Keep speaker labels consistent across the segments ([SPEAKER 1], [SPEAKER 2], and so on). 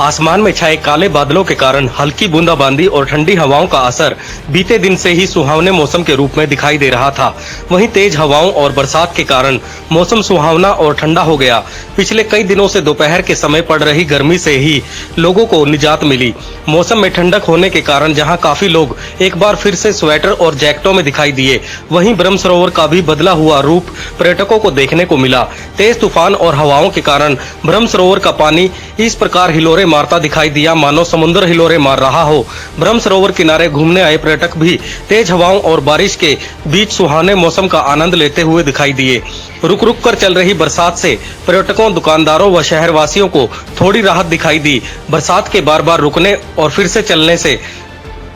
[SPEAKER 1] आसमान में छाए काले बादलों के कारण हल्की बूंदाबांदी और ठंडी हवाओं का असर बीते दिन से ही सुहावने मौसम के रूप में दिखाई दे रहा था। वहीं तेज हवाओं और बरसात के कारण मौसम सुहावना और ठंडा हो गया। पिछले कई दिनों से दोपहर के समय पड़ रही गर्मी से ही लोगों को निजात मिली। मौसम में ठंडक होने के कारण जहां काफी लोग एक बार फिर से स्वेटर और जैकेटों में दिखाई दिए, वहीं ब्रह्म सरोवर का भी बदला हुआ रूप पर्यटकों को देखने को मिला। तेज तूफान और हवाओं के कारण ब्रह्म सरोवर का पानी इस प्रकार हिलोरे मारता दिखाई दिया मानो समुद्र हिलोरे मार रहा हो। ब्रह्म सरोवर किनारे घूमने आए पर्यटक भी तेज हवाओं और बारिश के बीच सुहाने मौसम का आनंद लेते हुए दिखाई दिए। रुक रुक कर चल रही बरसात से पर्यटकों, दुकानदारों व शहरवासियों को थोड़ी राहत दिखाई दी। बरसात के बार बार रुकने और फिर से चलने से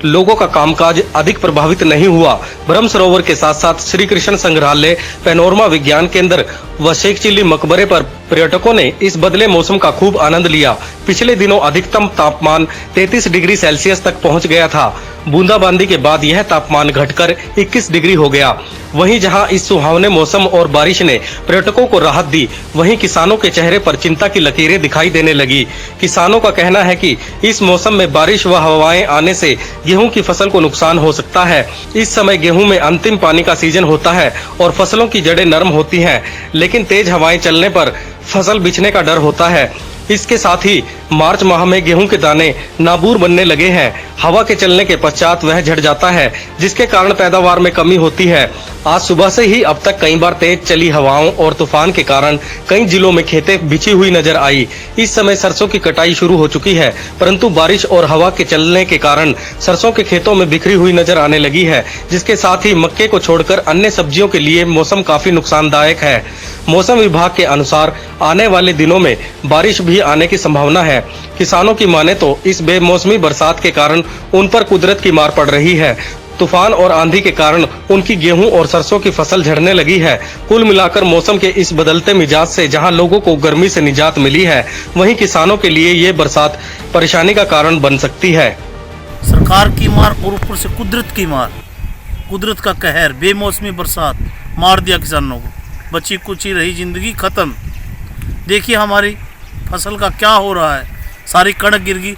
[SPEAKER 1] लोगों का कामकाज अधिक प्रभावित नहीं हुआ। ब्रह्म सरोवर के साथ साथ श्री कृष्ण संग्रहालय, पैनोरमा विज्ञान केंद्र व शेख चिल्ली मकबरे पर पर्यटकों ने इस बदले मौसम का खूब आनंद लिया। पिछले दिनों अधिकतम तापमान 33 डिग्री सेल्सियस तक पहुंच गया था। बूंदाबांदी के बाद यह तापमान घटकर 21 डिग्री हो गया। वहीं जहां इस सुहावने मौसम और बारिश ने पर्यटकों को राहत दी, वहीं किसानों के चेहरे पर चिंता की लकीरें दिखाई देने लगी। किसानों का कहना है कि इस मौसम में बारिश व हवाएं आने से गेहूं की फसल को नुकसान हो सकता है। इस समय गेहूं में अंतिम पानी का सीजन होता है और फसलों की जड़ें नरम होती हैं, लेकिन तेज हवाएं चलने पर फसल बिछने का डर होता है। इसके साथ ही मार्च माह में गेहूं के दाने नाबूर बनने लगे हैं। हवा के चलने के पश्चात वह झड़ जाता है, जिसके कारण पैदावार में कमी होती है। आज सुबह से ही अब तक कई बार तेज चली हवाओं और तूफान के कारण कई जिलों में खेतें बिछी हुई नजर आई। इस समय सरसों की कटाई शुरू हो चुकी है, परंतु बारिश और हवा के चलने के कारण सरसों के खेतों में बिखरी हुई नजर आने लगी है, जिसके साथ ही मक्के को छोड़कर अन्य सब्जियों के लिए मौसम काफी नुकसानदायक है। मौसम विभाग के अनुसार आने वाले दिनों में बारिश भी आने की संभावना है। किसानों की माने तो इस बेमौसमी बरसात के कारण उन पर कुदरत की मार पड़ रही है। तूफान और आंधी के कारण उनकी गेहूं और सरसों की फसल झड़ने लगी है। कुल मिलाकर मौसम के इस बदलते मिजाज से जहां लोगों को गर्मी से निजात मिली है, वहीं किसानों के लिए ये बरसात परेशानी का कारण बन सकती है।
[SPEAKER 2] सरकार की मार और ऊपर से कुदरत की मार, कुदरत का कहर, बेमौसमी बरसात मार दिया किसानों को। बची कुची रही जिंदगी खत्म। देखिए हमारी फसल का क्या हो रहा है। सारी कणक गिर गई,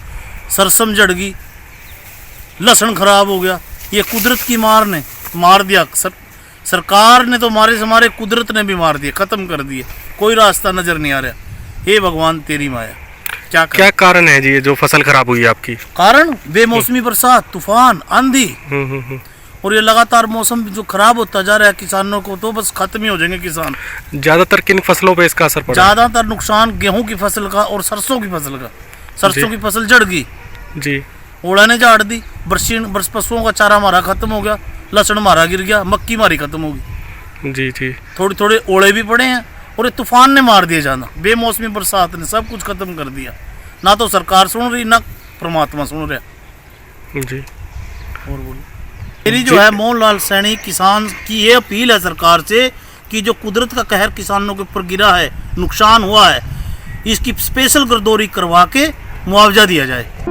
[SPEAKER 2] सरसम जड़ गई, लहसुन खराब हो गया। ये कुदरत की मार ने मार दिया। सरकार ने तो मारे से मारे, कुदरत ने भी मार दिया, खत्म कर दिए। कोई रास्ता नजर नहीं आ रहा। हे भगवान तेरी माया, क्या
[SPEAKER 1] कारण है जी जो फसल खराब हुई है आपकी?
[SPEAKER 2] कारण बेमौसमी बरसात, तूफान, आंधी और ये लगातार मौसम जो खराब होता जा रहा है। किसानों को तो बस खत्म ही हो जाएंगे किसान।
[SPEAKER 1] ज्यादातर किन फसलों पे इसका असर पड़ा?
[SPEAKER 2] ज्यादातर नुकसान गेहूं की फसल का और सरसों की फसल का। सरसों की फसल जड़ गई
[SPEAKER 1] जी,
[SPEAKER 2] ओड़ा ने झाड़ दी। बरस पशुओं का चारा मारा खत्म हो गया, लहसुन मारा गिर गया, मक्की मारी खत्म हो गई।
[SPEAKER 1] जी जी,
[SPEAKER 2] थोड़े थोड़े ओले भी पड़े हैं और ये तूफान ने मार दिया जाना। बेमौसमी बरसात ने सब कुछ खत्म कर दिया। ना तो सरकार सुन रही, ना परमात्मा सुन रहा।
[SPEAKER 1] जी
[SPEAKER 2] और बोलो, मेरी जो है मोहनलाल सैनी किसान की ये अपील है सरकार से कि जो कुदरत का कहर किसानों के ऊपर गिरा है, नुकसान हुआ है, इसकी स्पेशल गर्दौरी करवा के मुआवजा दिया जाए।